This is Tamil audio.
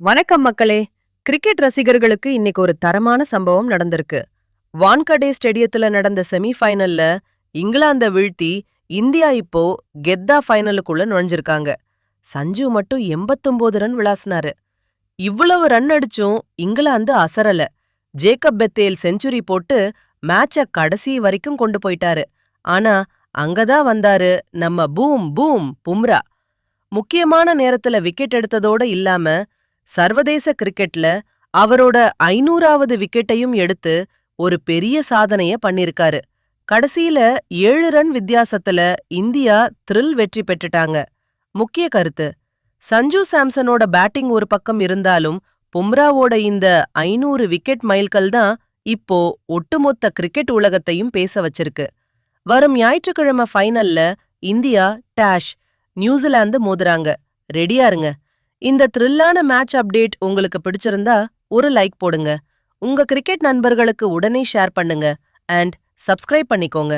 வணக்கம் மக்களே. கிரிக்கெட் ரசிகர்களுக்கு இன்னைக்கு ஒரு தரமான சம்பவம் நடந்திருக்கு. வான்கடே ஸ்டேடியத்துல நடந்த செமிஃபைனல்ல இங்கிலாந்த வீழ்த்தி இந்தியா இப்போ கெத்தா ஃபைனலுக்குள்ள நுழைஞ்சிருக்காங்க. சஞ்சு மட்டும் 89 ரன் விளாசினாரு. இவ்வளவு ரன் அடிச்சும் இங்கிலாந்து அசரல. ஜேக்கப் பெத்தேல் செஞ்சுரி போட்டு மேட்ச கடைசி வரைக்கும் கொண்டு போயிட்டாரு. ஆனா அங்கதான் வந்தாரு நம்ம பூம் பூம் பும்ரா. முக்கியமான நேரத்துல விக்கெட் எடுத்ததோட இல்லாம சர்வதேச கிரிக்கெட்ல அவரோட 500வது விக்கெட்டையும் எடுத்து ஒரு பெரிய சாதனைய பண்ணிருக்காரு. கடைசியில 7 ரன் வித்தியாசத்துல இந்தியா த்ரில் வெற்றி பெற்றுட்டாங்க. முக்கிய கருத்து: சஞ்சு சாம்சனோட பேட்டிங் ஒரு பக்கம் இருந்தாலும் பும்ராவோட இந்த 500 விக்கெட் மைல்கல் தான் இப்போ ஒட்டுமொத்த கிரிக்கெட் உலகத்தையும் பேச வச்சிருக்கு. வரும் ஞாயிற்றுக்கிழமை ஃபைனல்ல இந்தியா டேஷ் நியூசிலாந்து மோதுறாங்க. ரெடியா இருங்க. இந்த த்ரில்லான மேட்ச் அப்டேட் உங்களுக்கு பிடிச்சிருந்தா ஒரு லைக் போடுங்க. உங்க கிரிக்கெட் நண்பர்களுக்கு உடனே ஷேர் பண்ணுங்க அண்ட் சப்ஸ்கிரைப் பண்ணிக்கோங்க.